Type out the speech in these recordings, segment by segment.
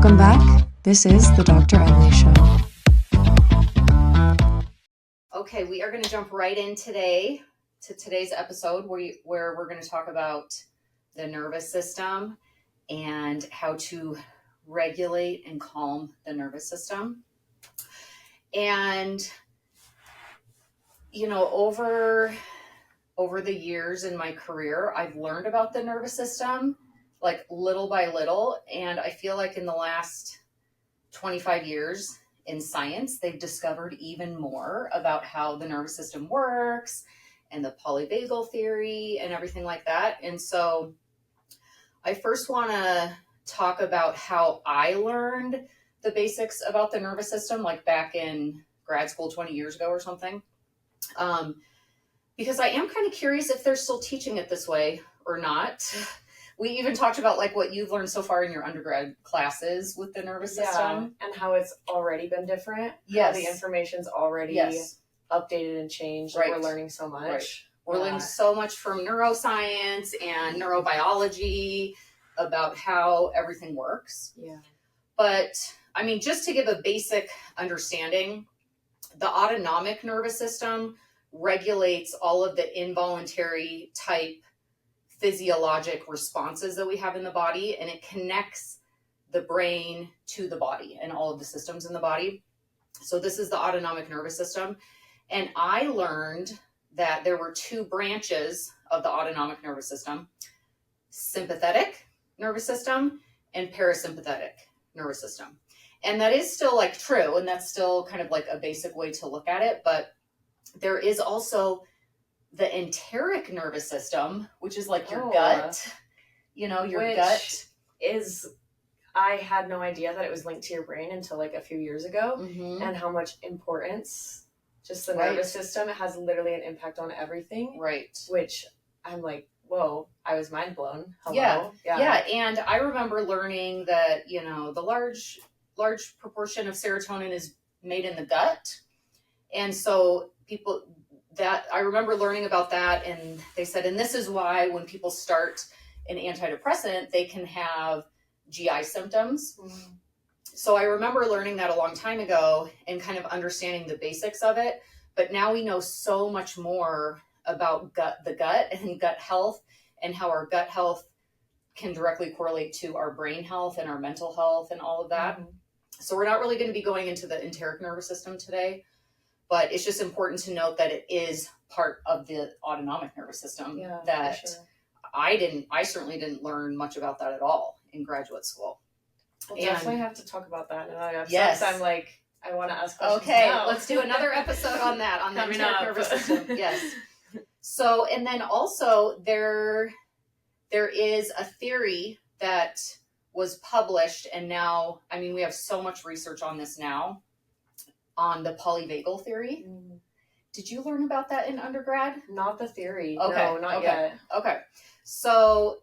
Welcome back. This is the Dr. Emily Show. Okay, we are going to jump right in today to today's episode where we're going to talk about the nervous system and how to regulate and calm the nervous system. And, you know, over the years in my career, I've learned about the nervous system, like little by little. And I feel like in the last 25 years in science, they've discovered even more about how the nervous system works and the polyvagal theory and everything like that. And so I first want to talk about how I learned the basics about the nervous system, like back in grad school 20 years ago or something. Because I am kind of curious if they're still teaching it this way or not. We even talked about like what you've learned so far in your undergrad classes with the nervous system. And how it's already been different. Yes. How the information's already updated and changed. Right. We're learning so much. Right. We're learning so much from neuroscience and neurobiology about how everything works. Yeah. But I mean, just to give a basic understanding, the autonomic nervous system regulates all of the involuntary type physiologic responses that we have in the body, and it connects the brain to the body and all of the systems in the body. So this is the autonomic nervous system. And I learned that there were two branches of the autonomic nervous system: sympathetic nervous system and parasympathetic nervous system. And that is still like true, and that's still kind of like a basic way to look at it. But there is also the enteric nervous system, which is like your gut, you know, your gut is, I had no idea that it was linked to your brain until like a few years ago, and how much importance just the nervous system, it has literally an impact on everything. Right. Which I'm like, whoa, I was mind blown. Hello. Yeah. And I remember learning that, you know, the large proportion of serotonin is made in the gut. And so I remember learning about that, and they said, and this is why when people start an antidepressant, they can have GI symptoms. So I remember learning that a long time ago and kind of understanding the basics of it. But now we know so much more about the gut and gut health, and how our gut health can directly correlate to our brain health and our mental health and all of that. So we're not really going to be going into the enteric nervous system today. But it's just important to note that it is part of the autonomic nervous system that I certainly didn't learn much about that at all in graduate school. We'll definitely have to talk about that in another episode. Yes. I'm like, I want to ask questions. Okay, now. Let's do another episode on that, on the enteric nervous system. Yes. So, and then also there is a theory that was published, and now, I mean, we have so much research on this now, on the polyvagal theory. Did you learn about that in undergrad? Not the theory. Okay. No, not yet. Okay. So,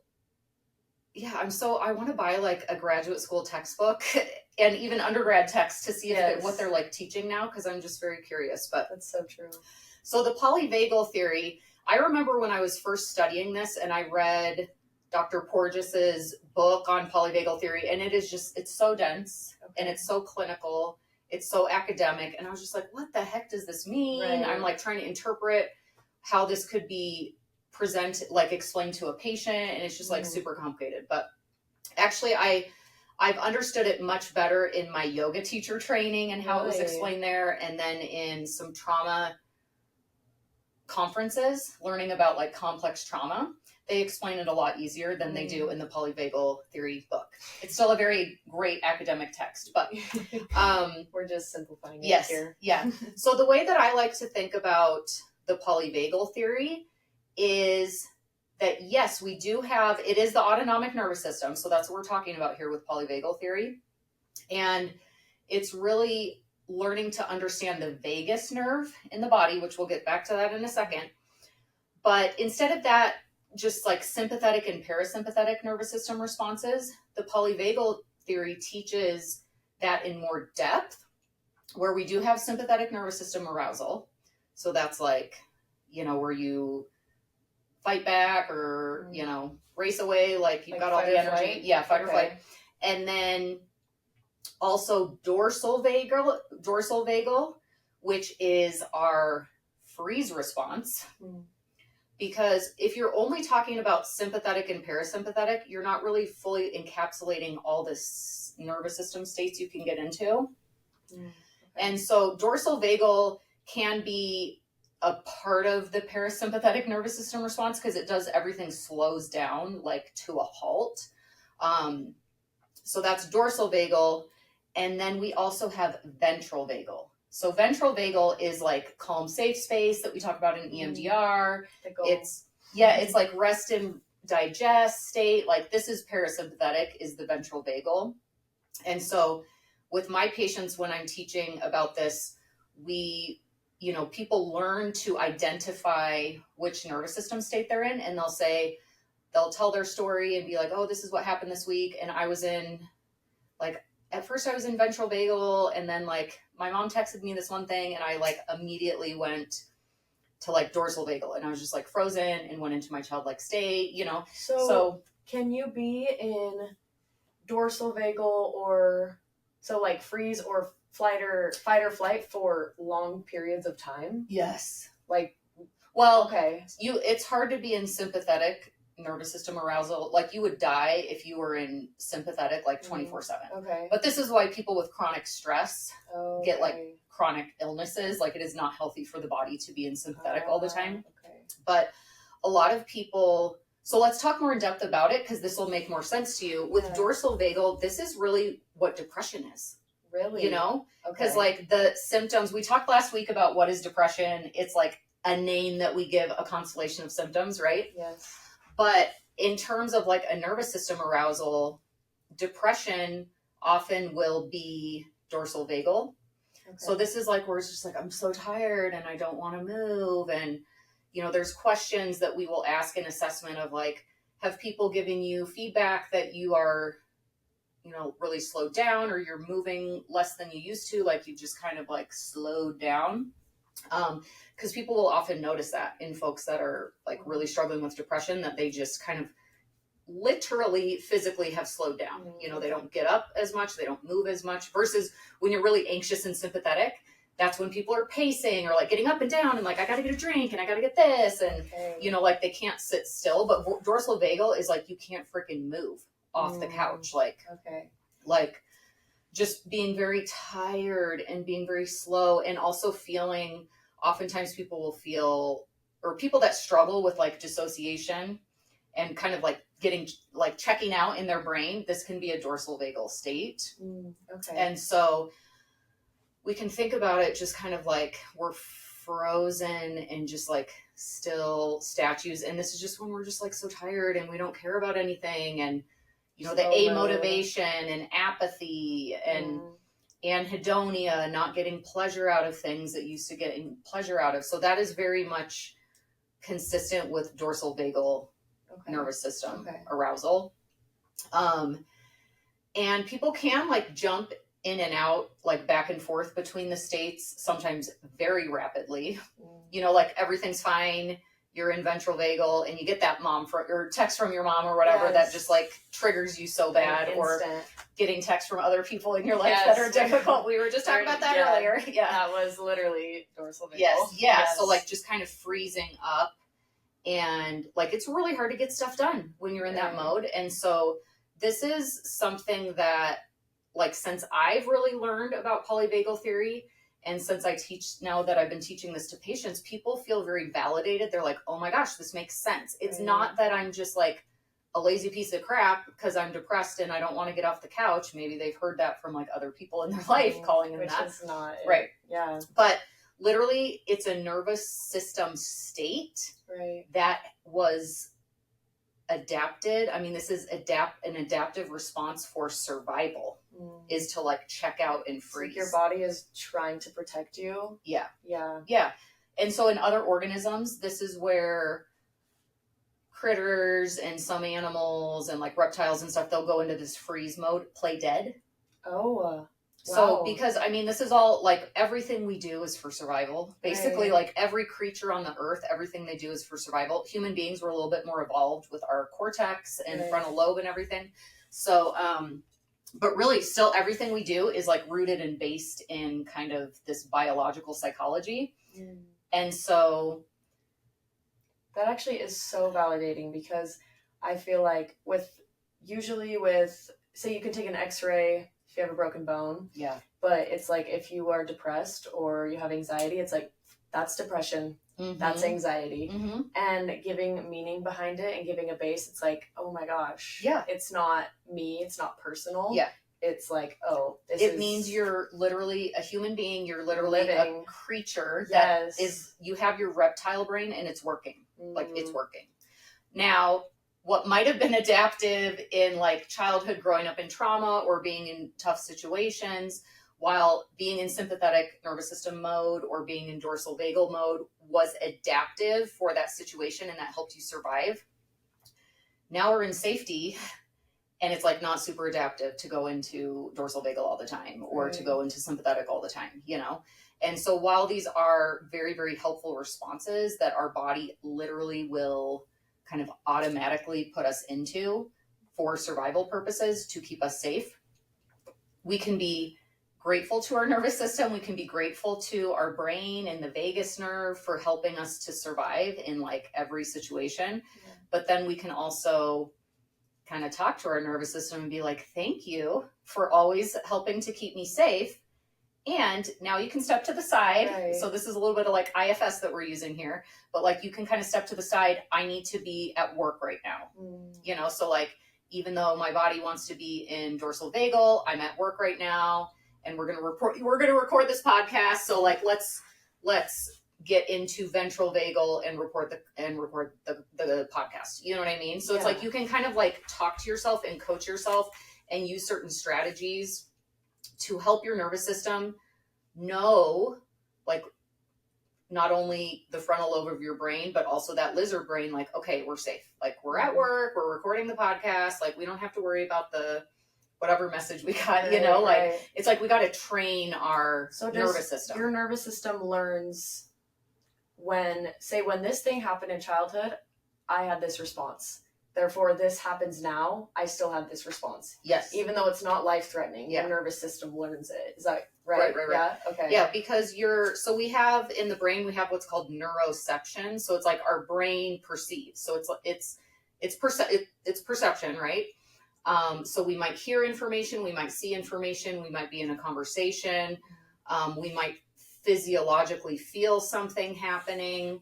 yeah, I want to buy like a graduate school textbook and even undergrad text to see what they're like teaching now, because I'm just very curious. But that's so true. So the polyvagal theory, I remember when I was first studying this and I read Dr. Porges's book on polyvagal theory, and it's so dense and it's so clinical. It's so academic. And I was just like, what the heck does this mean? Right. I'm like trying to interpret how this could be presented, like explained to a patient. And it's just like super complicated. But actually, I've understood it much better in my yoga teacher training and how it was explained there. And then in some trauma conferences, learning about like complex trauma. They explain it a lot easier than they do in the polyvagal theory book. It's still a very great academic text, but we're just simplifying it here. Yeah. So the way that I like to think about the polyvagal theory is that, yes, we do have, it is the autonomic nervous system. So that's what we're talking about here with polyvagal theory. And it's really learning to understand the vagus nerve in the body, which we'll get back to that in a second. But instead of that, just like sympathetic and parasympathetic nervous system responses, the polyvagal theory teaches that in more depth, where we do have sympathetic nervous system arousal. So that's like, you know, where you fight back or, you know, race away, like you've got all the energy. Yeah, fight or flight. And then Also dorsal vagal, which is our freeze response. Because if you're only talking about sympathetic and parasympathetic, you're not really fully encapsulating all this nervous system states you can get into. Okay. And so dorsal vagal can be a part of the parasympathetic nervous system response because it does everything slows down like to a halt. So that's dorsal vagal. And then we also have ventral vagal. So ventral vagal is like calm, safe space that we talk about in EMDR. It's like rest and digest state. Like this is parasympathetic is the ventral vagal. And so with my patients, when I'm teaching about this, people learn to identify which nervous system state they're in, and they'll tell their story and be like, oh, this is what happened this week. And I was in at first I was in ventral vagal, and then like my mom texted me this one thing and I like immediately went to like dorsal vagal, and I was just like frozen and went into my childlike state, So can you be in dorsal vagal or so like freeze or fight or flight for long periods of time? Yes. Okay. It's hard to be in sympathetic nervous system arousal. Like you would die if you were in sympathetic like 24/7. Okay. But this is why people with chronic stress get like chronic illnesses. Like it is not healthy for the body to be in sympathetic all the time. Okay. But a lot of people, so let's talk more in depth about it because this will make more sense to you. With dorsal vagal, this is really what depression is. Really? Because like the symptoms, we talked last week about what is depression. It's like a name that we give a constellation of symptoms, right? Yes. But in terms of like a nervous system arousal, depression often will be dorsal vagal. Okay. So this is like where it's just like, I'm so tired and I don't want to move. And, there's questions that we will ask in assessment of like, have people given you feedback that you are, really slowed down or you're moving less than you used to, like you just kind of like slowed down? Because people will often notice that in folks that are like really struggling with depression, that they just kind of literally physically have slowed down. They don't get up as much, they don't move as much, versus when you're really anxious and sympathetic, that's when people are pacing or like getting up and down and like, I got to get a drink and I got to get this. And, like they can't sit still, but dorsal vagal is like, you can't freaking move off the couch. Like just being very tired and being very slow, and also feeling, oftentimes people will feel, or people that struggle with like dissociation and kind of like getting like checking out in their brain, this can be a dorsal vagal state. And so we can think about it just kind of like we're frozen and just like still statues. And this is just when we're just like so tired and we don't care about anything. And, the amotivation and apathy and anhedonia, not getting pleasure out of things that used to getting pleasure out of. So that is very much consistent with dorsal vagal nervous system arousal. And people can like jump in and out, like back and forth between the states, sometimes very rapidly. Like everything's fine, you're in ventral vagal, and you get that or text from your mom or whatever that just like triggers you so bad, or getting texts from other people in your life that are difficult. We were just talking about that earlier. Yeah, that was literally dorsal vagal. Yes. So like just kind of freezing up, and like it's really hard to get stuff done when you're in that mode. And so this is something that, like, since I've really learned about polyvagal theory, and since I teach now that I've been teaching this to patients, people feel very validated. They're like, oh my gosh, this makes sense. It's not that I'm just like a lazy piece of crap because I'm depressed and I don't want to get off the couch. Maybe they've heard that from like other people in their life calling them that. Which is not right. Yeah. But literally it's a nervous system state that was adapted. I mean, this is an adaptive response for survival, is to like check out and freeze. Like your body is trying to protect you. Yeah. Yeah. Yeah. And so in other organisms, this is where critters and some animals and like reptiles and stuff, they'll go into this freeze mode, play dead. Oh, wow. So because, I mean, this is all like everything we do is for survival. Basically, like every creature on the earth, everything they do is for survival. Human beings were a little bit more evolved with our cortex and frontal lobe and everything. So But really, still, everything we do is like rooted and based in kind of this biological psychology. And so that actually is so validating, because I feel like usually with, say you can take an x-ray if you have a broken bone. Yeah. But it's like, if you are depressed or you have anxiety, it's like, that's depression. That's anxiety. And giving meaning behind it and giving a base, it's like, oh my gosh. Yeah. It's not me. It's not personal. Yeah. It's like, oh, it means you're literally a human being. You're literally a creature that is, you have your reptile brain and it's working. Like, it's working. Now, what might have been adaptive in like childhood, growing up in trauma or being in tough situations, while being in sympathetic nervous system mode or being in dorsal vagal mode was adaptive for that situation and that helped you survive. Now we're in safety and it's like not super adaptive to go into dorsal vagal all the time or to go into sympathetic all the time, you know? And so while these are very, very helpful responses that our body literally will kind of automatically put us into for survival purposes to keep us safe, we can be grateful to our nervous system. We can be grateful to our brain and the vagus nerve for helping us to survive in like every situation. Yeah. But then we can also kind of talk to our nervous system and be like, thank you for always helping to keep me safe. And now you can step to the side. Right. So this is a little bit of like IFS that we're using here, but like you can kind of step to the side. I need to be at work right now. You know, so like, even though my body wants to be in dorsal vagal, I'm at work right now. And we're going to record this podcast. So like, let's get into ventral vagal and record the podcast. You know what I mean? So it's like, you can kind of like talk to yourself and coach yourself and use certain strategies to help your nervous system know, like, not only the frontal lobe of your brain, but also that lizard brain, like, okay, we're safe. Like, we're at work, we're recording the podcast. Like, we don't have to worry about the whatever message we got, you know, like, it's like, we got to train our nervous system. Your nervous system learns when this thing happened in childhood, I had this response. Therefore, this happens now, I still have this response. Yes. Even though it's not life-threatening, your nervous system learns it. Is that right? Right. Yeah? Okay. Yeah, because so we have, in the brain, we have what's called neuroception. So it's like our brain perceives. So it's perception, right? So we might hear information, we might see information, we might be in a conversation, we might physiologically feel something happening,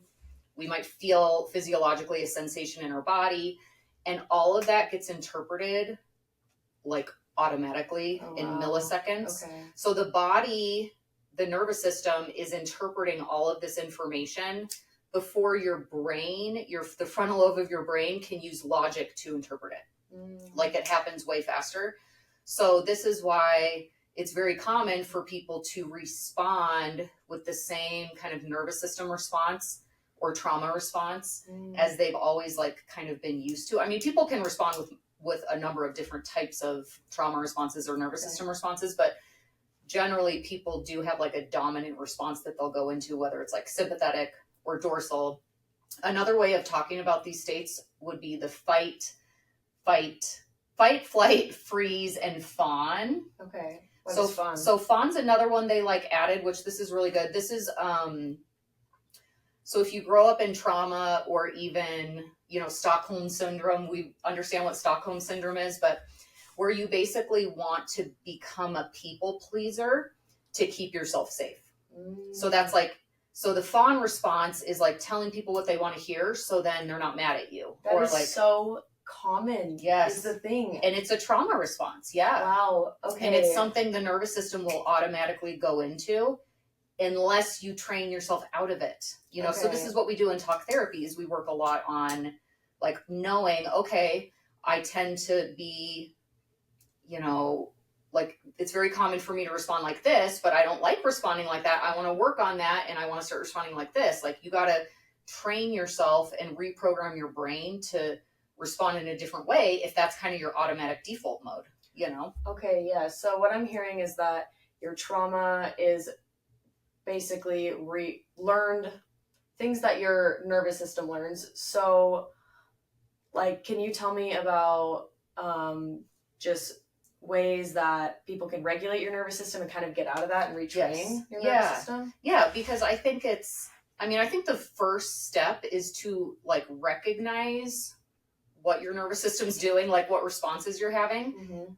we might feel physiologically a sensation in our body, and all of that gets interpreted like automatically in milliseconds. Okay. So the body, the nervous system is interpreting all of this information before your brain, the frontal lobe of your brain can use logic to interpret it. Like, it happens way faster. So this is why it's very common for people to respond with the same kind of nervous system response or trauma response as they've always like kind of been used to. I mean, people can respond with a number of different types of trauma responses or nervous system responses, but generally people do have like a dominant response that they'll go into, whether it's like sympathetic or dorsal. Another way of talking about these states would be the fight, flight, freeze, and fawn. Okay. What is fawn? So fawn's another one they like added, which this is really good. This is, so if you grow up in trauma or even, you know, Stockholm syndrome, we understand what Stockholm syndrome is, but where you basically want to become a people pleaser to keep yourself safe. So that's like, so the fawn response is like telling people what they want to hear, so then they're not mad at you. That is like, so common. Yes. Is the thing. And it's a trauma response. Yeah. Wow. Okay. And it's something the nervous system will automatically go into unless you train yourself out of it. You know, so this is what we do in talk therapy is we work a lot on like knowing, okay, I tend to be, you know, like it's very common for me to respond like this, but I don't like responding like that. I want to work on that and I want to start responding like this. Like, you got to train yourself and reprogram your brain to respond in a different way if that's kind of your automatic default mode, you know? Okay, yeah. So what I'm hearing is that your trauma is basically learned things that your nervous system learns. So, like, can you tell me about just ways that people can regulate your nervous system and kind of get out of that and retrain your nervous system? Yeah, because I think I think the first step is to like recognize what your nervous system's doing, like what responses you're having.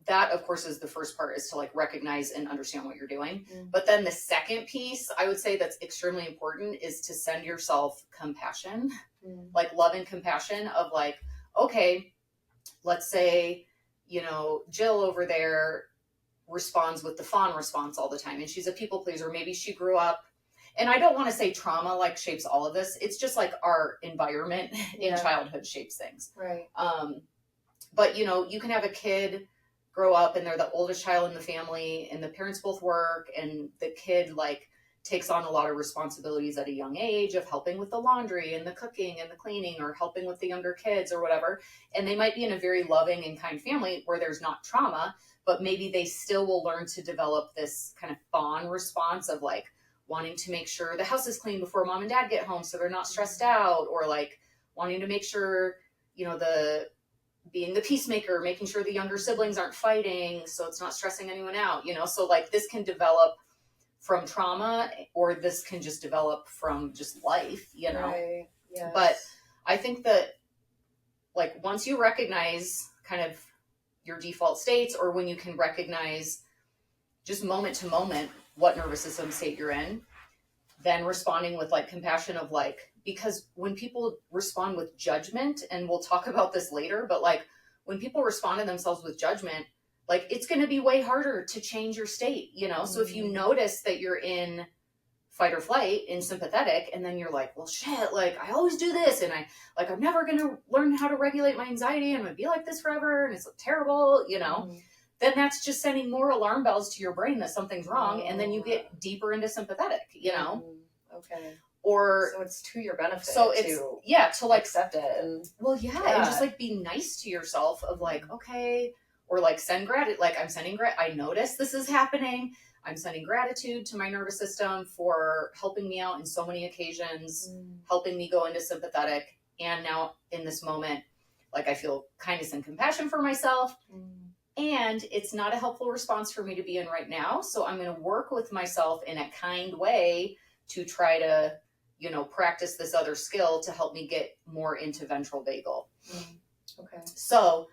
That of course is the first part, is to like recognize and understand what you're doing. But then the second piece I would say that's extremely important is to send yourself compassion, like love and compassion of like, okay, let's say, you know, Jill over there responds with the fawn response all the time and she's a people pleaser. Maybe she grew up, and I don't want to say trauma like shapes all of this. It's just like our environment in childhood shapes things. Right. But you know, you can have a kid grow up and they're the oldest child in the family and the parents both work and the kid like takes on a lot of responsibilities at a young age of helping with the laundry and the cooking and the cleaning or helping with the younger kids or whatever. And they might be in a very loving and kind family where there's not trauma, but maybe they still will learn to develop this kind of fawn response of like wanting to make sure the house is clean before mom and dad get home so they're not stressed out, or like wanting to make sure, you know, being the peacemaker, making sure the younger siblings aren't fighting so it's not stressing anyone out, you know. So like this can develop from trauma, or this can just develop from just life, you know. Right. Yes. But I think that like once you recognize kind of your default states, or when you can recognize just moment to moment what nervous system state you're in, then responding with like compassion of like, because when people respond with judgment, and we'll talk about this later, but like when people respond to themselves with judgment, like it's going to be way harder to change your state, you know? So if you notice that you're in fight or flight, in sympathetic, and then you're like, well, shit, like I always do this. And I'm never going to learn how to regulate my anxiety. I'm going to be like this forever. And it's terrible, you know, then that's just sending more alarm bells to your brain that something's wrong. And then you get deeper into sympathetic, you know? Okay. Or so it's to your benefit. So it's to like accept it and and just like be nice to yourself of like, okay, or like send gratitude. Like I'm sending I notice this is happening. I'm sending gratitude to my nervous system for helping me out in so many occasions, helping me go into sympathetic. And now in this moment, like I feel kindness and compassion for myself. And it's not a helpful response for me to be in right now. So I'm going to work with myself in a kind way to try to, you know, practice this other skill to help me get more into ventral vagal. Okay. So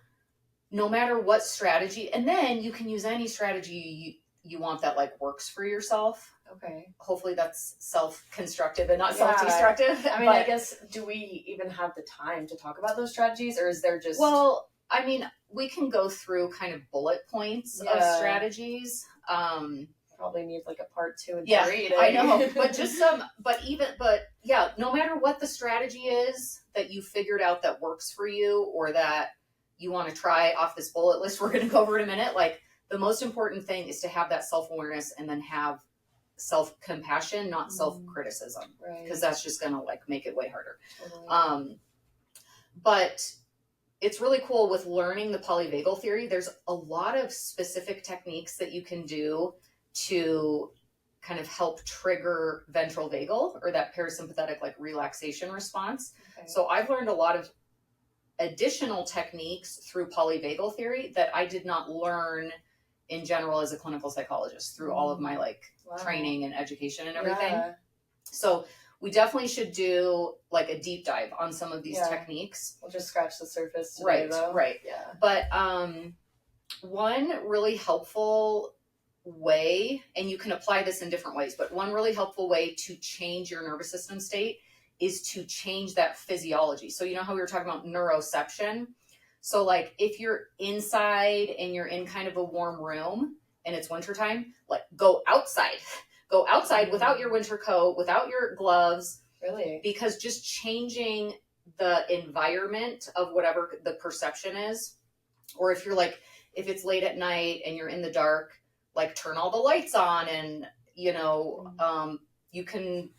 no matter what strategy, and then you can use any strategy you want that like works for yourself. Okay. Hopefully that's self-constructive and not self-destructive. I mean, I guess, do we even have the time to talk about those strategies, or is there just... Well, I mean, we can go through kind of bullet points of strategies. Probably need like a part 2 and 3. I know, but just no matter what the strategy is that you figured out that works for you, or that you want to try off this bullet list we're going to go over in a minute, like the most important thing is to have that self-awareness and then have self-compassion, not self-criticism, because that's just going to like make it way harder. Totally. But it's really cool with learning the polyvagal theory. There's a lot of specific techniques that you can do to kind of help trigger ventral vagal, or that parasympathetic like relaxation response. Okay. So I've learned a lot of additional techniques through polyvagal theory that I did not learn in general as a clinical psychologist through all of my like training and education and everything. Yeah. So we definitely should do like a deep dive on some of these techniques. We'll just scratch the surface today, though. Right. Yeah. But one really helpful way, and you can apply this in different ways, but one really helpful way to change your nervous system state is to change that physiology. So you know how we were talking about neuroception? So like if you're inside and you're in kind of a warm room and it's wintertime, like go outside without your winter coat, without your gloves. Really? Because just changing the environment of whatever the perception is, or if it's late at night and you're in the dark, like turn all the lights on, and you know, you can,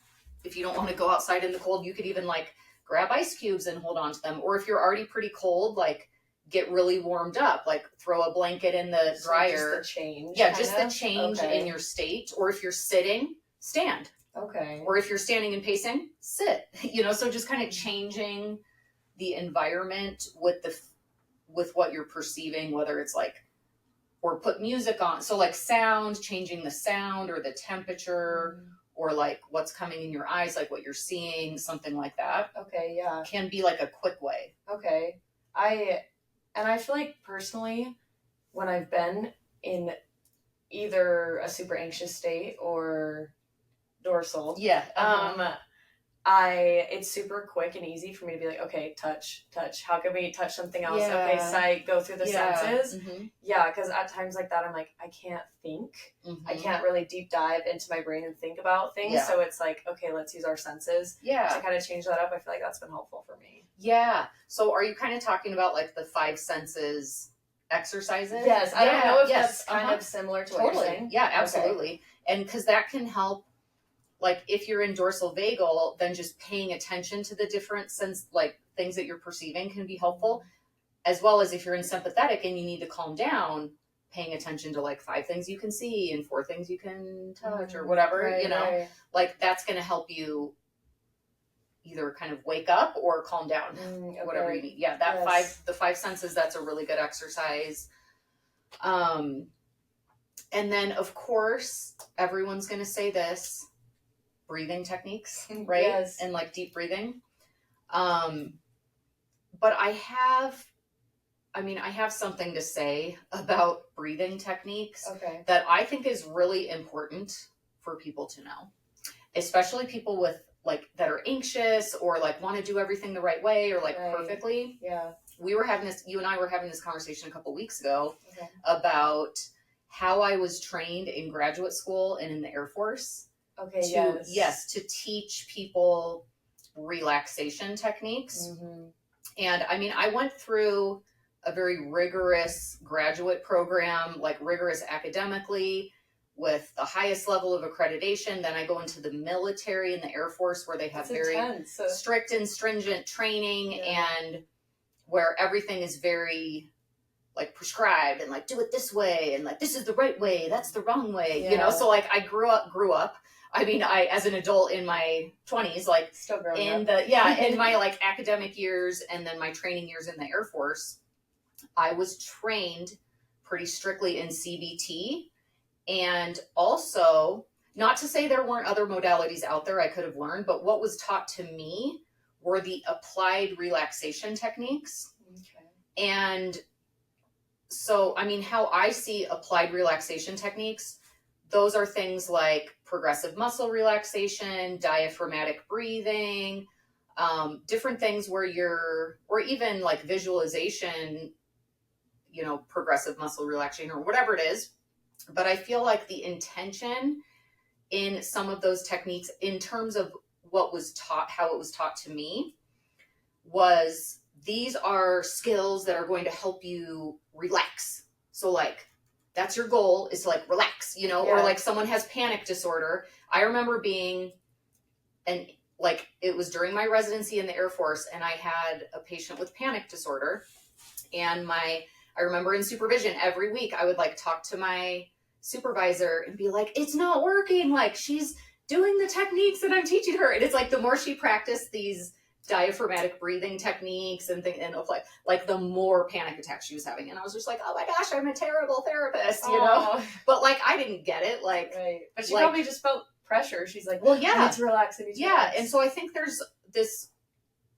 if you don't want to go outside in the cold, you could even like grab ice cubes and hold on to them. Or if you're already pretty cold, like get really warmed up, like throw a blanket in the dryer. Just the change. Yeah, just the change in your state. Or if you're sitting, stand. Okay. Or if you're standing and pacing, sit. You know, so just kind of changing the environment with with what you're perceiving, whether it's like, or put music on. So like sound, changing the sound or the temperature, or like what's coming in your eyes, like what you're seeing, something like that. Okay, yeah. Can be like a quick way. Okay. I feel like personally, when I've been in either a super anxious state or dorsal, it's super quick and easy for me to be like, okay, touch. How can we touch something else? Yeah. Okay, sight, go through the senses. Mm-hmm. Yeah, because at times like that, I'm like, I can't think. Mm-hmm. I can't really deep dive into my brain and think about things. Yeah. So it's like, okay, let's use our senses to kind of change that up. I feel like that's been helpful for me. Yeah. So are you kind of talking about like the 5 senses exercises? Yes. I don't know if that's kind of similar to what you're saying. Yeah, absolutely. Okay. And because that can help. Like if you're in dorsal vagal, then just paying attention to the different like things that you're perceiving can be helpful, as well as if you're in sympathetic and you need to calm down, paying attention to like 5 things you can see and 4 things you can touch or whatever, right. Like that's going to help you either kind of wake up or calm down, whatever you need. Yeah, that the 5 senses, that's a really good exercise. And then of course, everyone's going to say this, breathing techniques, right? Yes. And like deep breathing. But I have something to say about breathing techniques that I think is really important for people to know, especially people with like that are anxious or like want to do everything the right way or like perfectly. Yeah. You and I were having this conversation a couple weeks ago about how I was trained in graduate school and in the Air Force. To teach people relaxation techniques. Mm-hmm. And I mean, I went through a very rigorous graduate program, like rigorous academically with the highest level of accreditation. Then I go into the military and the Air Force where they have very strict and stringent training and where everything is very like prescribed and like do it this way and like this is the right way, that's the wrong way, so like I grew up. I mean, I, as an adult in my 20s, like still growing in up. In my like academic years and then my training years in the Air Force, I was trained pretty strictly in CBT. And also, not to say there weren't other modalities out there I could have learned, but what was taught to me were the applied relaxation techniques. Okay. And so, I mean, how I see applied relaxation techniques, those are things like progressive muscle relaxation, diaphragmatic breathing, different things where or even like visualization, progressive muscle relaxation or whatever it is. But I feel like the intention in some of those techniques in terms of what was taught, how it was taught to me, was these are skills that are going to help you relax. So like, that's your goal, is to like relax, or like someone has panic disorder. I remember it was during my residency in the Air Force and I had a patient with panic disorder and I remember in supervision every week I would like talk to my supervisor and be like, it's not working. Like she's doing the techniques that I'm teaching her. And it's like, the more she practiced these diaphragmatic breathing techniques and things, and like the more panic attacks she was having. And I was just like, oh my gosh, I'm a terrible therapist, but like, I didn't get it. Like, but she probably just felt pressure. She's like, well, yeah, I need to relax. And so I think there's this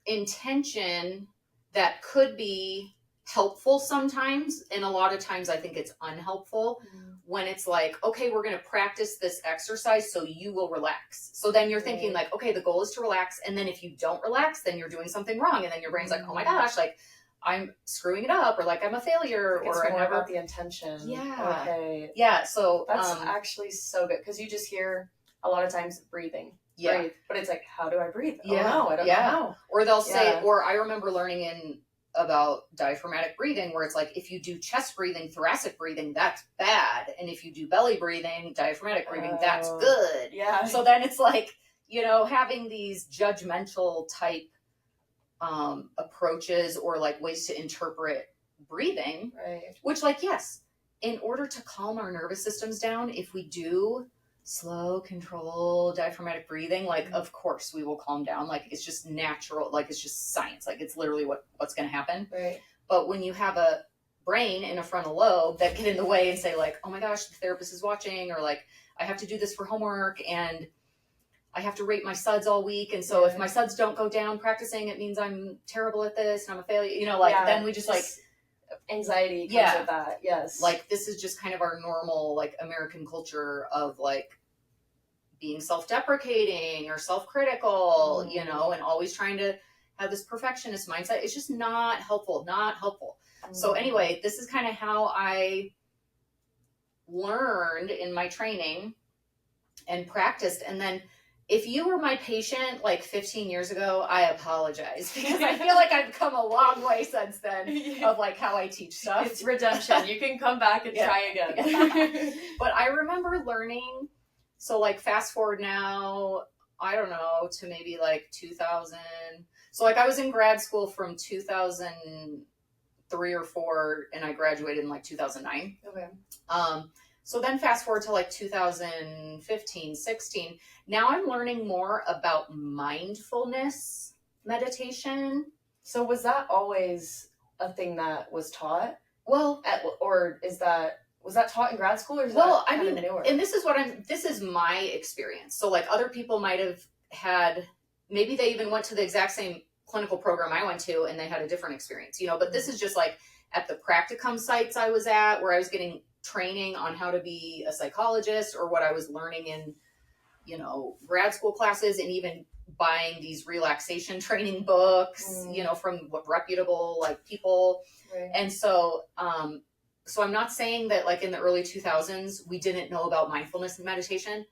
intention that could be helpful sometimes. And a lot of times I think it's unhelpful when it's like, okay, we're going to practice this exercise so you will relax. So then you're thinking like, okay, the goal is to relax. And then if you don't relax, then you're doing something wrong. And then your brain's like, oh my gosh, like I'm screwing it up, or like I'm a failure, it's or more about the intention. Yeah. Okay. Yeah. So that's actually so good. Cause you just hear a lot of times breathing. Yeah. Breathe. But it's like, how do I breathe? Yeah. Oh no, I don't know how. Or they'll say, or I remember learning about diaphragmatic breathing where it's like, if you do chest breathing, thoracic breathing, that's bad. And if you do belly breathing, diaphragmatic breathing, that's good. Yeah. So then it's like, having these judgmental type approaches or like ways to interpret breathing, which like, yes, in order to calm our nervous systems down, if we do slow, controlled diaphragmatic breathing, like of course we will calm down. Like it's just natural, like it's just science, like it's literally what's going to happen. Right. But when you have a brain and a frontal lobe that get in the way and say like, oh my gosh, the therapist is watching, or like, I have to do this for homework and I have to rate my suds all week. And so if my suds don't go down practicing, it means I'm terrible at this and I'm a failure, you know, like then we just like anxiety comes with that. Yes. Like this is just kind of our normal like American culture of like being self-deprecating or self-critical, you know, and always trying to have this perfectionist mindset. It's just not helpful. So anyway, this is kind of how I learned in my training and practiced. And then if you were my patient like 15 years ago, I apologize because I feel like I've come a long way since then of like how I teach stuff. It's redemption. You can come back and try again. But I remember learning, so like fast forward now, I don't know, to maybe like 2000. So like I was in grad school from 2003 or 4 and I graduated in like 2009. Okay. So then fast forward to like 2015, 16. Now I'm learning more about mindfulness meditation. So was that always a thing that was taught? Well, or was that taught in grad school, or is well, that I mean, newer? and this is my experience. So like other people might have had, maybe they even went to the exact same clinical program I went to and they had a different experience, you know, but this is just like at the practicum sites I was at where I was getting training on how to be a psychologist, or what I was learning in, you know, grad school classes, and even buying these relaxation training books, you know, from reputable like people. Right. And so, so I'm not saying that like in the early 2000s, we didn't know about mindfulness and meditation.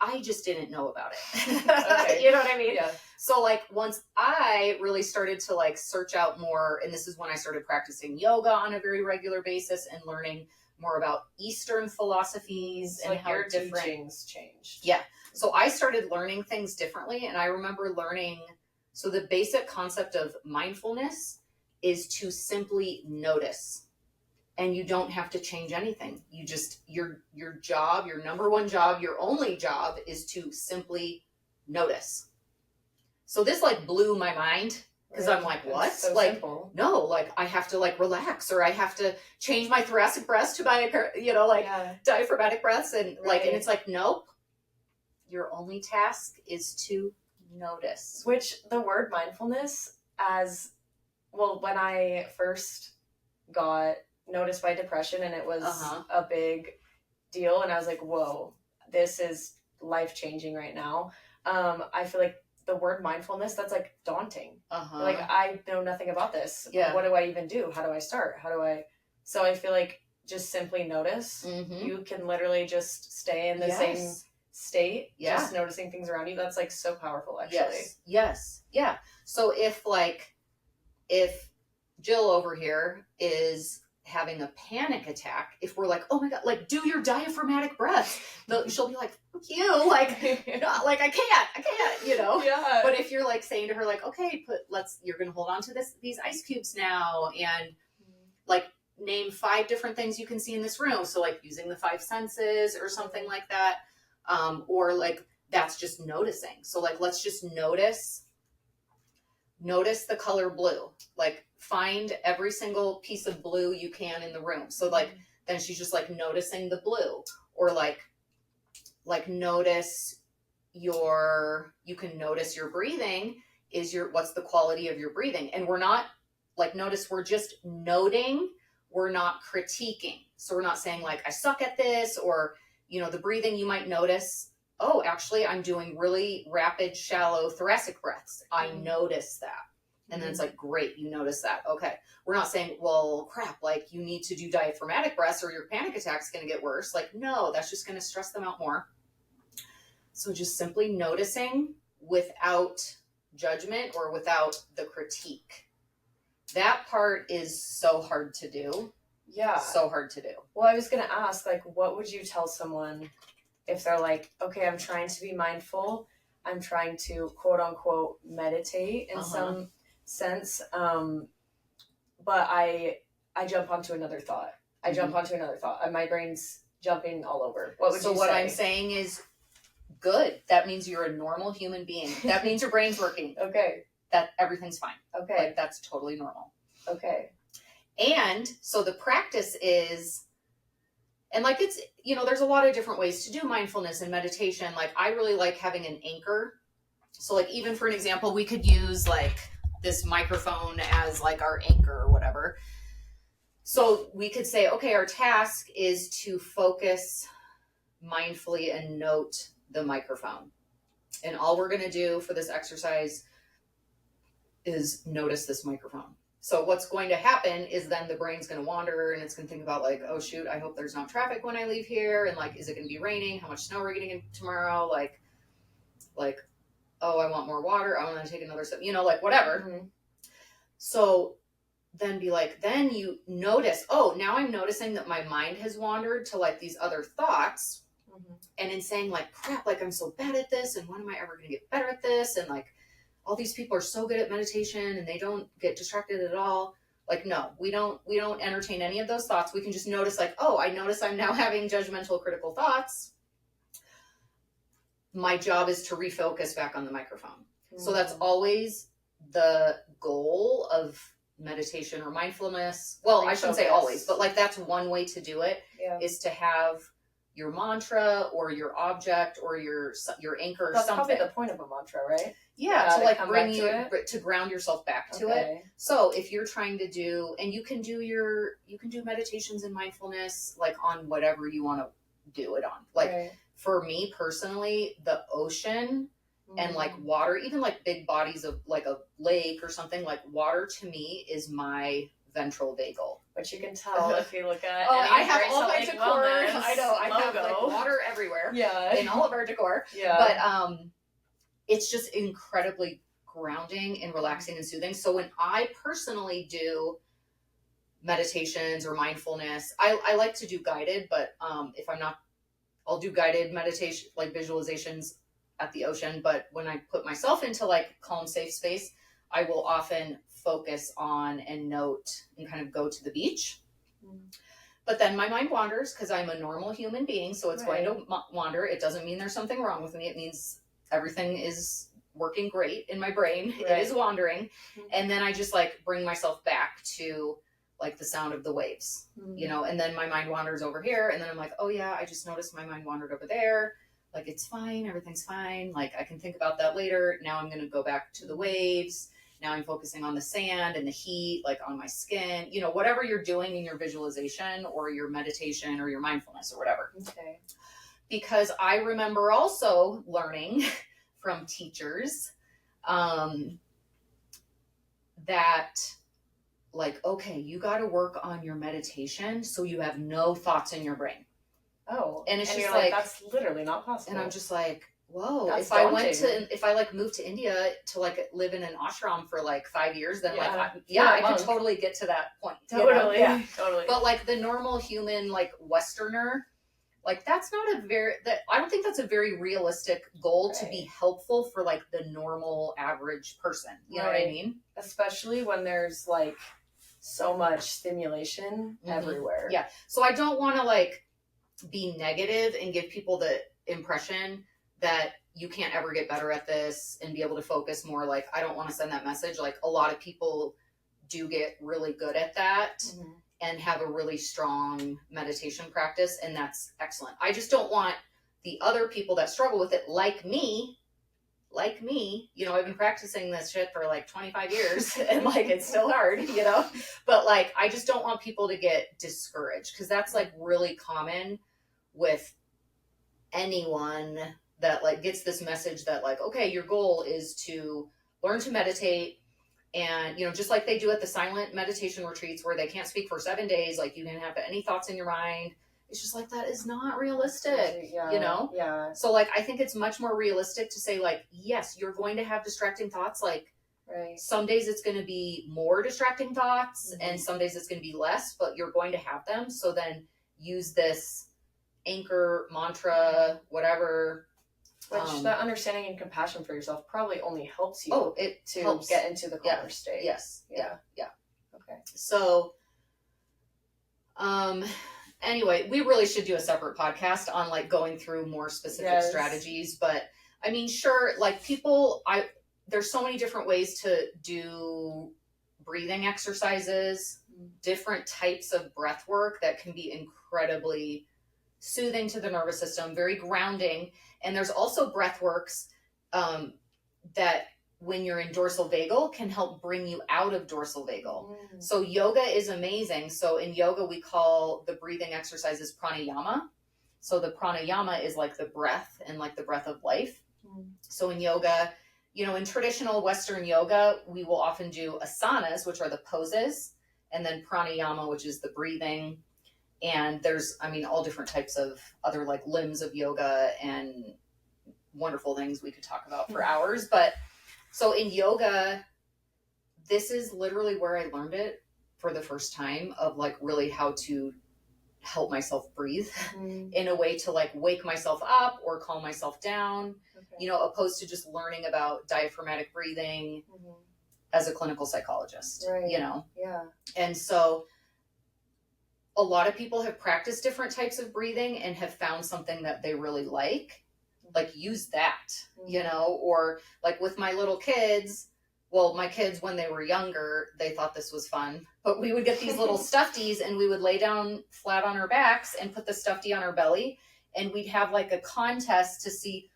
I just didn't know about it. Okay. You know what I mean? Yeah. So like once I really started to like search out more, and this is when I started practicing yoga on a very regular basis and learning more about Eastern philosophies and like how your different teachings changed. Yeah. So I started learning things differently, and I remember learning, so the basic concept of mindfulness is to simply notice. And you don't have to change anything. You just, your job, your number one job, your only job is to simply notice. So this like blew my mind. Because I'm like, what? So like, simple. No, like I have to like relax, or I have to change my thoracic breaths to my, you know, like diaphragmatic breaths, and like, and it's like, nope. Your only task is to notice. Which the word mindfulness, as well, when I first got noticed by depression, and it was a big deal, and I was like, whoa, this is life changing right now. I feel like the word mindfulness, that's like daunting. Like I know nothing about this. What do I even do? How do I start? So I feel like just simply notice. You can literally just stay in the same state, just noticing things around you. That's like so powerful, actually. Yes. Yeah. So if Jill over here is having a panic attack, if we're like, oh my God, like do your diaphragmatic breath, she'll be like, fuck you, like, like I can't, you know? Yeah. But if you're like saying to her, like, okay, you're going to hold on to these ice cubes now, and like name 5 different things you can see in this room. So like using the 5 senses or something like that. Or like, that's just noticing. So like, let's just notice the color blue, like find every single piece of blue you can in the room. So like, then she's just like noticing the blue, or like notice you can notice your breathing what's the quality of your breathing. And we're not like, notice, we're just noting, we're not critiquing. So we're not saying like, I suck at this, or, you know, the breathing you might notice, oh, actually I'm doing really rapid, shallow thoracic breaths. I notice that. And then it's like, great, you notice that. Okay. We're not saying, well, crap, like you need to do diaphragmatic breaths or your panic attack's going to get worse. Like, no, that's just going to stress them out more. So just simply noticing without judgment or without the critique. That part is so hard to do. Yeah. So hard to do. Well, I was going to ask, like, what would you tell someone if they're like, okay, I'm trying to be mindful, I'm trying to quote unquote meditate in some sense, but I jump onto another thought. And my brain's jumping all over. What would you say? So what I'm saying is, good. That means you're a normal human being. That means your brain's working. Okay. That everything's fine. Okay. Like that's totally normal. Okay. And so the practice is, and like it's, there's a lot of different ways to do mindfulness and meditation. Like I really like having an anchor. So like even for an example, we could use like this microphone as like our anchor or whatever. So we could say, okay, our task is to focus mindfully and note the microphone. And all we're going to do for this exercise is notice this microphone. So what's going to happen is then the brain's going to wander and it's going to think about like, oh shoot, I hope there's not traffic when I leave here. And like, is it going to be raining? How much snow are we getting in tomorrow? Like, oh, I want more water. I want to take another sip, like whatever. Mm-hmm. So then then you notice, oh, now I'm noticing that my mind has wandered to like these other thoughts. Mm-hmm. And in saying like, crap, like I'm so bad at this. And when am I ever going to get better at this? And like, all these people are so good at meditation and they don't get distracted at all. Like, no, we don't entertain any of those thoughts. We can just notice like, oh, I notice I'm now having judgmental, critical thoughts. My job is to refocus back on the microphone. Mm-hmm. So that's always the goal of meditation or mindfulness. Well, refocus. I shouldn't say always, but like that's one way to do it, is to have your mantra or your object or your anchor. That's something. Probably the point of a mantra, right? Yeah, to like bring you to ground yourself back to it. So if you're trying to do, and you can do meditations and mindfulness like on whatever you want to do it on. Like for me personally, the ocean and like water, even like big bodies of like a lake or something, like water to me is my ventral vagal. Which you can tell if you look at I have all my decor. I know, I have like water everywhere. Yeah. In all of our decor. Yeah. But it's just incredibly grounding and relaxing and soothing. So when I personally do meditations or mindfulness, I like to do guided, but if I'm not, I'll do guided meditation, like visualizations at the ocean. But when I put myself into like calm, safe space, I will often focus on and note and kind of go to the beach. But then my mind wanders because I'm a normal human being. So it's going to wander. It doesn't mean there's something wrong with me. It means everything is working great in my brain. It is wandering. And then I just like bring myself back to like the sound of the waves, and then my mind wanders over here. And then I'm like, oh yeah, I just noticed my mind wandered over there. Like, it's fine. Everything's fine. Like I can think about that later. Now I'm going to go back to the waves. Now I'm focusing on the sand and the heat, like on my skin, whatever you're doing in your visualization or your meditation or your mindfulness or whatever. Okay. Because I remember also learning from teachers that like, okay, you got to work on your meditation so you have no thoughts in your brain. Oh. And it's and just you're like, that's literally not possible. And I'm just like, whoa, that's if daunting. if I like moved to India to like live in an ashram for like 5 years, then I could totally get to that point. Totally. Yeah. Totally. But like the normal human, like Westerner, like that's not I don't think that's a very realistic goal to be helpful for like the normal average person. You know what I mean? Especially when there's like so much stimulation everywhere. Yeah. So I don't want to like be negative and give people the impression that you can't ever get better at this and be able to focus more. Like, I don't want to send that message. Like, a lot of people do get really good at that and have a really strong meditation practice, and that's excellent. I just don't want the other people that struggle with it, like me, I've been practicing this shit for like 25 years and like it's still hard, but like I just don't want people to get discouraged, because that's like really common with anyone that like gets this message that like, okay, your goal is to learn to meditate, and just like they do at the silent meditation retreats where they can't speak for 7 days, like you can have any thoughts in your mind. It's just like, that is not realistic, Yeah. So like, I think it's much more realistic to say like, yes, you're going to have distracting thoughts. Like some days it's going to be more distracting thoughts and some days it's going to be less, but you're going to have them. So then use this anchor, mantra, whatever. Which that understanding and compassion for yourself probably only helps you to helps. get into the calmer state. Yes. Yeah. Okay. So, anyway, we really should do a separate podcast on like going through more specific strategies, but I mean, sure, like there's so many different ways to do breathing exercises. different types of breath work that can be incredibly soothing to the nervous system, very grounding. And there's also breath works that when you're in dorsal vagal can help bring you out of dorsal vagal. So yoga is amazing. So in yoga, we call the breathing exercises pranayama. So the pranayama is like the breath and like the breath of life. So in yoga, in traditional Western yoga, we will often do asanas, which are the poses, and then pranayama, which is the breathing. And there's, all different types of other like limbs of yoga and wonderful things we could talk about for hours. But so in yoga, this is literally where I learned it for the first time, of like really how to help myself breathe in a way to like wake myself up or calm myself down, opposed to just learning about diaphragmatic breathing as a clinical psychologist, Yeah. And so a lot of people have practiced different types of breathing and have found something that they really like use that, or like with my little kids. Well, my kids, when they were younger, they thought this was fun, but we would get these little stuffies and we would lay down flat on our backs and put the stuffy on our belly. And we'd have like a contest to see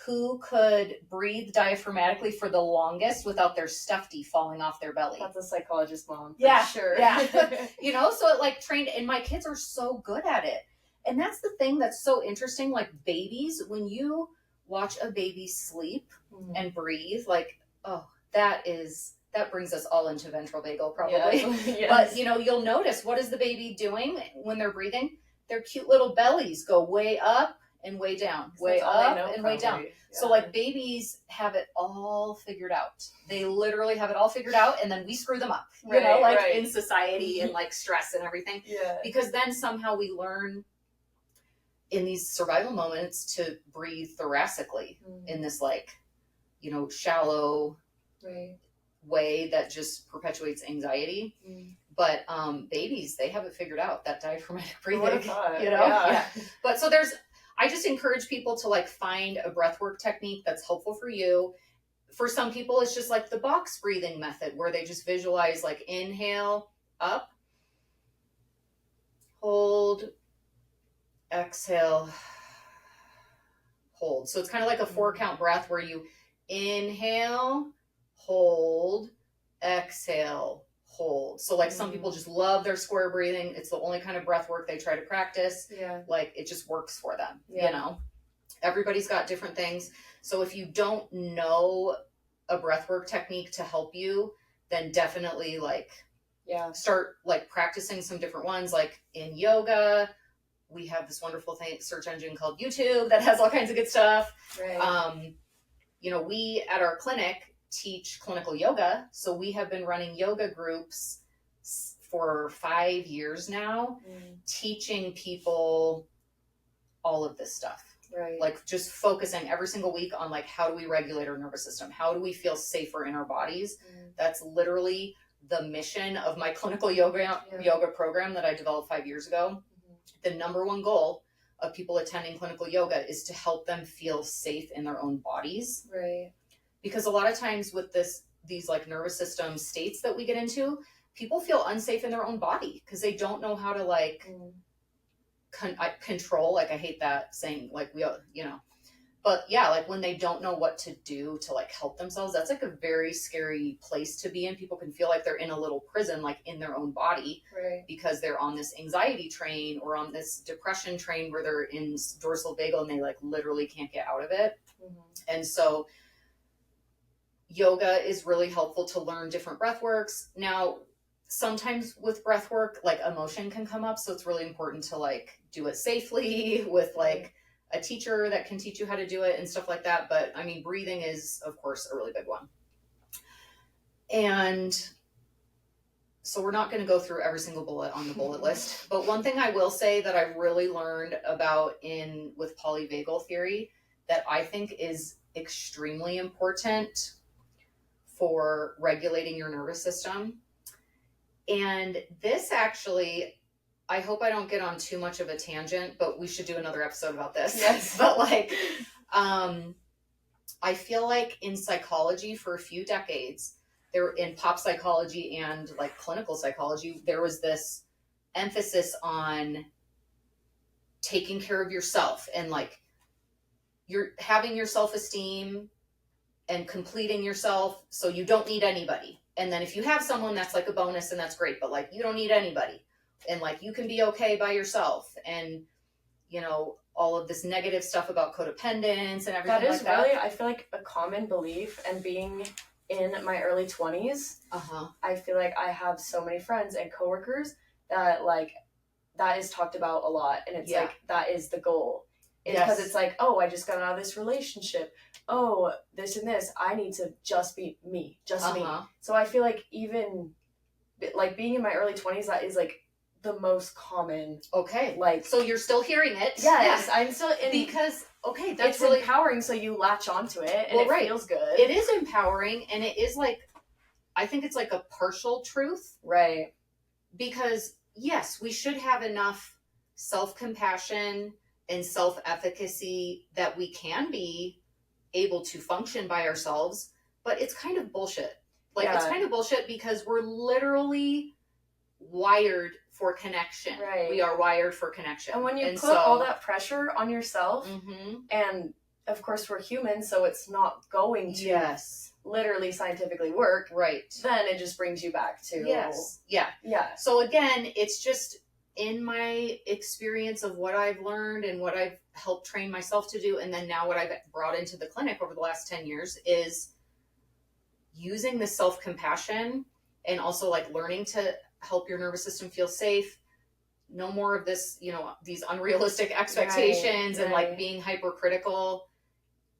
who could breathe diaphragmatically for the longest without their stuffy falling off their belly. That's a psychologist mom. Yeah, sure. Yeah. So it like trained, and my kids are so good at it. And that's the thing that's so interesting. Like babies, when you watch a baby sleep and breathe, like, oh, that brings us all into ventral vagal probably. Yes. But you'll notice, what is the baby doing when they're breathing? Their cute little bellies go way up and way down, way up and way down. Yeah. So like babies have it all figured out. They literally have it all figured out, and then we screw them up, in society and like stress and everything. Yeah. Because then somehow we learn in these survival moments to breathe thoracically in this like, shallow way that just perpetuates anxiety. But babies, they have it figured out, that diaphragmatic breathing, Yeah. But so I just encourage people to like find a breathwork technique that's helpful for you. For some people, it's just like the box breathing method, where they just visualize like inhale up, hold, exhale, hold. So it's kind of like a 4-count breath where you inhale, hold, exhale, hold. So like some people just love their square breathing. It's the only kind of breath work they try to practice. Yeah. Like it just works for them, Everybody's got different things. So if you don't know a breath work technique to help you, then definitely start like practicing some different ones. Like in yoga, we have this wonderful search engine called YouTube that has all kinds of good stuff. Right. We at our clinic teach clinical yoga. So we have been running yoga groups for 5 years now, teaching people all of this stuff. Right. Like just focusing every single week on like, how do we regulate our nervous system? How do we feel safer in our bodies? That's literally the mission of my clinical yoga program that I developed 5 years ago. The number one goal of people attending clinical yoga is to help them feel safe in their own bodies. Right. Because a lot of times with these like nervous system states that we get into, people feel unsafe in their own body because they don't know how to like control. Like I hate that saying, like but yeah, like when they don't know what to do to like help themselves, that's like a very scary place to be in. People can feel like they're in a little prison, like in their own body, because they're on this anxiety train or on this depression train where they're in dorsal vagal and they like literally can't get out of it. And so yoga is really helpful to learn different breath works. Now, sometimes with breath work, like emotion can come up. So it's really important to like do it safely with like a teacher that can teach you how to do it and stuff like that. But I mean, breathing is of course a really big one. And so we're not going to go through every single bullet on the bullet list. But one thing I will say that I really learned about with polyvagal theory that I think is extremely important for regulating your nervous system. And this actually, I hope I don't get on too much of a tangent, but we should do another episode about this. Yes. But like, I feel like in psychology for a few decades, there in pop psychology and like clinical psychology, there was this emphasis on taking care of yourself and like you're having your self-esteem and completing yourself so you don't need anybody. And then if you have someone, that's like a bonus and that's great, but like you don't need anybody. And like you can be okay by yourself. And, you know, all of this negative stuff about codependence and everything that is like that. really, I feel like, a common belief. And being in my early 20s, I feel like I have so many friends and coworkers that like that is talked about a lot. And it's like that is the goal. It's because it's like, oh, I just got out of this relationship. Oh, this and this. I need to just be me, just me. So I feel like even like being in my early 20s, that is like the most common. Okay. Like, so you're still hearing it. Yes, I'm still in. Because, okay, that's it's really empowering, so you latch onto it and it feels good. It is empowering, and it is like, I think it's like a partial truth. Right. Because, yes, we should have enough self-compassion and self-efficacy that we can be able to function by ourselves, but it's kind of bullshit. Like, it's kind of bullshit because we're literally wired for connection. Right. We are wired for connection. And when you put all that pressure on yourself, and of course we're human, so it's not going to literally scientifically work. Right. Then it just brings you back to... Yeah. So again, it's just in my experience of what I've learned and what I've helped train myself to do, and then now what I've brought into the clinic over the last 10 years is using the self-compassion and also like learning to help your nervous system feel safe. No more of this, you know, these unrealistic expectations and like being hypercritical,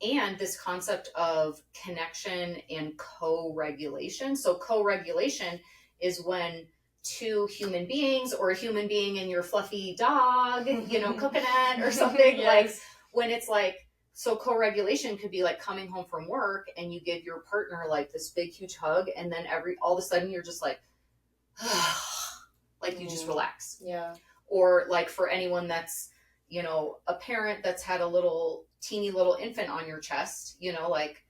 and this concept of connection and co-regulation. So co-regulation is when two human beings, or a human being and your fluffy dog, you know, Coconut or something, like when it's like, so co-regulation could be like coming home from work and you give your partner like this big huge hug, and then all of a sudden you're just like like you just relax. Yeah. Or like for anyone that's, you know, a parent that's had a teeny little infant on your chest, you know, like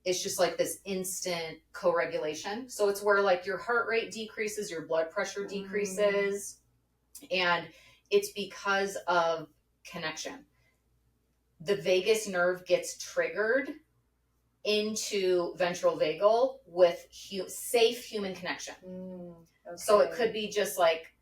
it's just like this instant co-regulation. So it's where like your heart rate decreases, your blood pressure decreases, and it's because of connection. The vagus nerve gets triggered into ventral vagal with safe human connection. Okay. So it could be just like,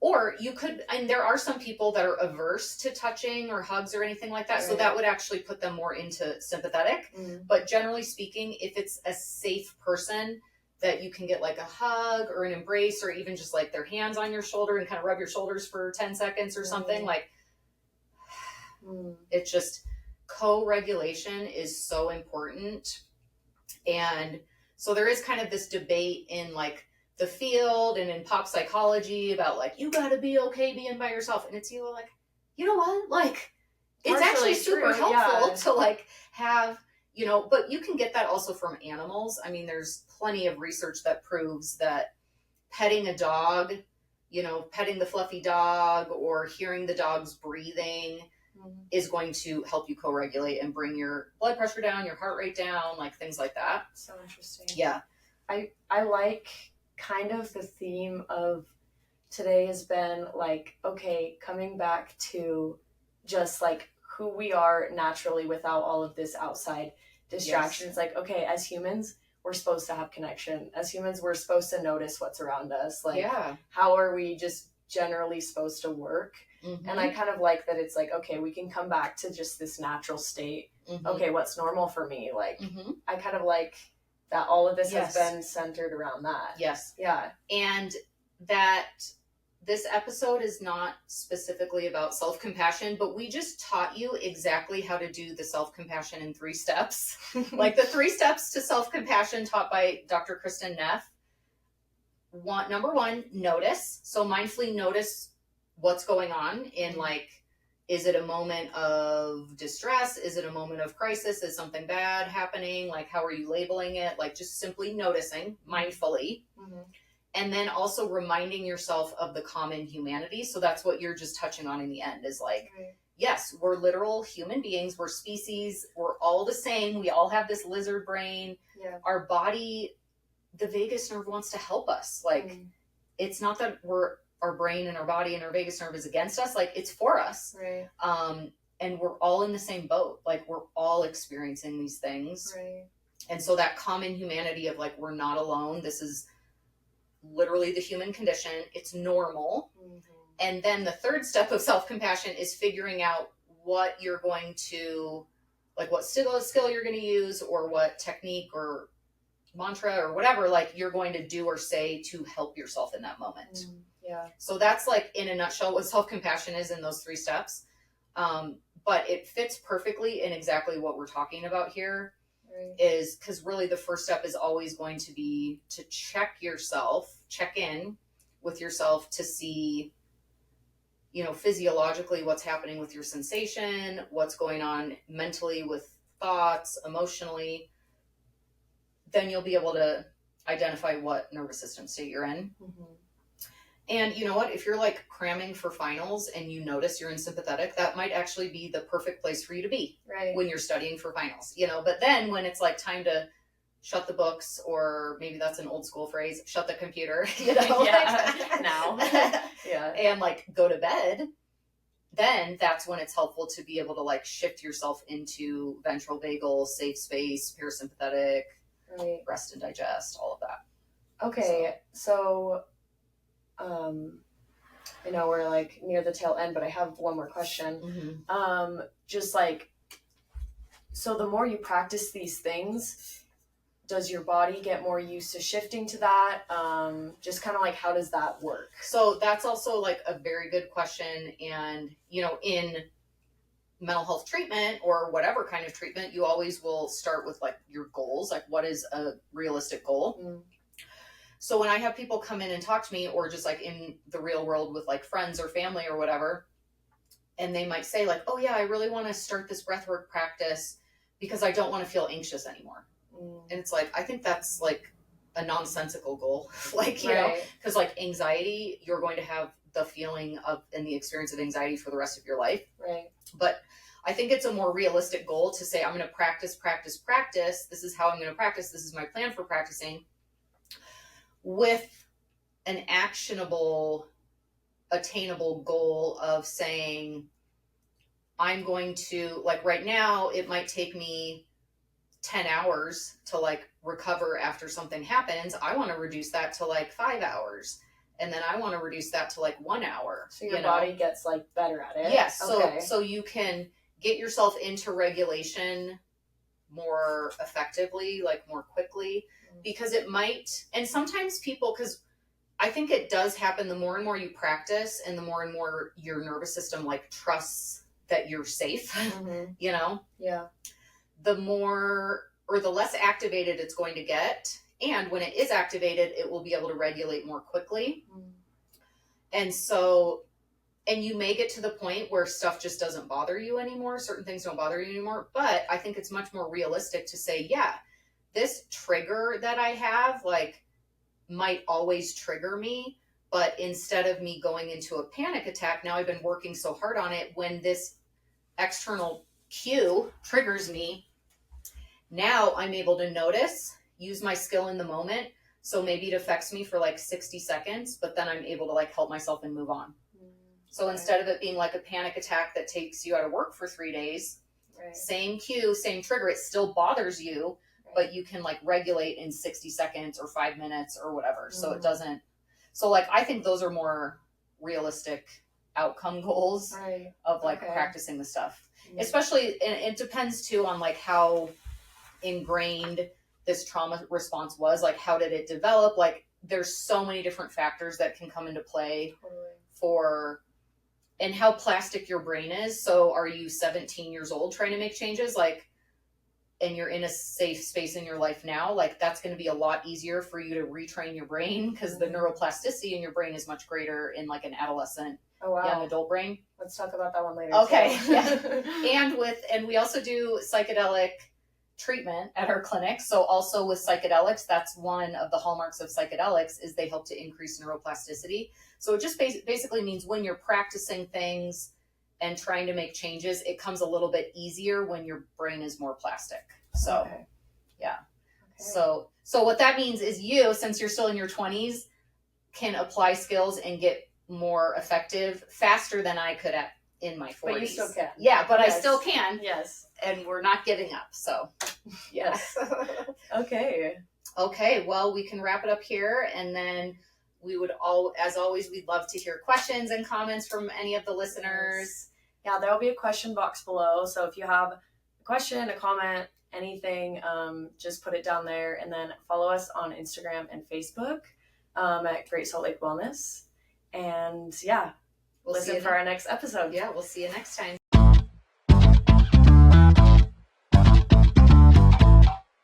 or you could, and there are some people that are averse to touching or hugs or anything like that. Right. So that would actually put them more into sympathetic. But generally speaking, if it's a safe person that you can get like a hug or an embrace, or even just like their hands on your shoulder and kind of rub your shoulders for 10 seconds or something, like it's just, co-regulation is so important. And so there is kind of this debate in like the field and in pop psychology about like, you gotta be okay being by yourself. And it's, you know, like, you know what? Like, it's actually super helpful to like have, you know, but you can get that also from animals. I mean, there's plenty of research that proves that petting a dog, you know, petting the fluffy dog or hearing the dog's breathing is going to help you co-regulate and bring your blood pressure down, your heart rate down, like things like that. So interesting. Yeah. I like kind of the theme of today has been like, okay, coming back to just like who we are naturally without all of this outside distraction. It's like, okay, as humans, we're supposed to have connection. As humans, we're supposed to notice what's around us. Like, how are we just generally supposed to work? And I kind of like that it's like, okay, we can come back to just this natural state. Okay, what's normal for me? Like, I kind of like that all of this has been centered around that. Yes. Yeah. And that this episode is not specifically about self-compassion, but we just taught you exactly how to do the self-compassion in 3 steps. Like the 3 steps to self-compassion taught by Dr. Kristen Neff. Number 1, notice. So mindfully notice what's going on in like, is it a moment of distress? Is it a moment of crisis? Is something bad happening? Like, how are you labeling it? Like, just simply noticing mindfully. And then also reminding yourself of the common humanity. So that's what you're just touching on in the end is like, yes, we're literal human beings. We're species. We're all the same. We all have this lizard brain. Our body the vagus nerve wants to help us. Like, it's not that our brain and our body and our vagus nerve is against us. Like, it's for us. Right. And we're all in the same boat. Like, we're all experiencing these things. Right. And so that common humanity of like, we're not alone. This is literally the human condition. It's normal. And then the third step of self-compassion is figuring out what you're going to, like what skill you're going to use, or what technique or mantra or whatever, like you're going to do or say to help yourself in that moment. Yeah. So that's like in a nutshell what self-compassion is in those 3 steps. But it fits perfectly in exactly what we're talking about here. Right. Is because really the first step is always going to be to check in with yourself to see, physiologically what's happening with your sensation, what's going on mentally with thoughts, emotionally. Then you'll be able to identify what nervous system state you're in. And you know what? If you're like cramming for finals and you notice you're in sympathetic, that might actually be the perfect place for you to be when you're studying for finals, But then when it's like time to shut the books, or maybe that's an old school phrase, shut the computer, now. And like go to bed, then that's when it's helpful to be able to like shift yourself into ventral vagal, safe space, parasympathetic, rest and digest, all of that. Okay, so I know we're like near the tail end, but I have one more question. Just like, so the more you practice these things, does your body get more used to shifting to that? Just kind of like, how does that work? So that's also like a very good question. And, in mental health treatment or whatever kind of treatment, you always will start with like your goals. Like, what is a realistic goal? So when I have people come in and talk to me, or just like in the real world with like friends or family or whatever, and they might say like, oh yeah, I really want to start this breathwork practice because I don't want to feel anxious anymore. And it's like, I think that's like a nonsensical goal. Like, because like anxiety, you're going to have the feeling of and the experience of anxiety for the rest of your life. Right. But I think it's a more realistic goal to say, I'm going to practice. This is how I'm going to practice. This is my plan for practicing, with an actionable, attainable goal of saying, I'm going to, like right now, it might take me 10 hours to like recover after something happens. I want to reduce that to like 5 hours. And then I want to reduce that to like 1 hour. So your body gets like better at it. Yes. So you can get yourself into regulation more effectively, like more quickly, because it might, and sometimes people, because I think it does happen the more and more you practice and the more your nervous system like trusts that you're safe, Yeah. The more or the less activated it's going to get. And when it is activated, it will be able to regulate more quickly. And so, and you may get to the point where stuff just doesn't bother you anymore. Certain things don't bother you anymore. But I think it's much more realistic to say, yeah, this trigger that I have, like, might always trigger me. But instead of me going into a panic attack, now I've been working so hard on it. When this external cue triggers me, now I'm able to notice, use my skill in the moment. So maybe it affects me for like 60 seconds, but then I'm able to like help myself and move on. So instead of it being like a panic attack that takes you out of work for 3 days, same cue, same trigger, it still bothers you, but you can like regulate in 60 seconds or 5 minutes or whatever. So it doesn't, so like, I think those are more realistic outcome goals of like practicing the stuff, especially, and it depends too on like how ingrained this trauma response was, like how did it develop? Like there's so many different factors that can come into play for, and how plastic your brain is. So are you 17 years old trying to make changes? Like, and you're in a safe space in your life now, like that's going to be a lot easier for you to retrain your brain, because the neuroplasticity in your brain is much greater in like an adolescent, young adult brain. Let's talk about that one later. Okay. And we also do psychedelic treatment at our clinic. So also with psychedelics, that's one of the hallmarks of psychedelics, is they help to increase neuroplasticity. So it just basically means when you're practicing things and trying to make changes, it comes a little bit easier when your brain is more plastic. So, So what that means is you, since you're still in your 20s, can apply skills and get more effective faster than I could in my 40s. But you still can. Yeah, but yes. I still can. Yes. And we're not giving up, so. Yes. Okay. Okay, well, we can wrap it up here, and then we would as always, we'd love to hear questions and comments from any of the listeners. Yeah, there'll be a question box below, so if you have a question, a comment, anything, just put it down there, and then follow us on Instagram and Facebook at Great Salt Lake Wellness. And yeah, listen for our next episode. Yeah, we'll see you next time.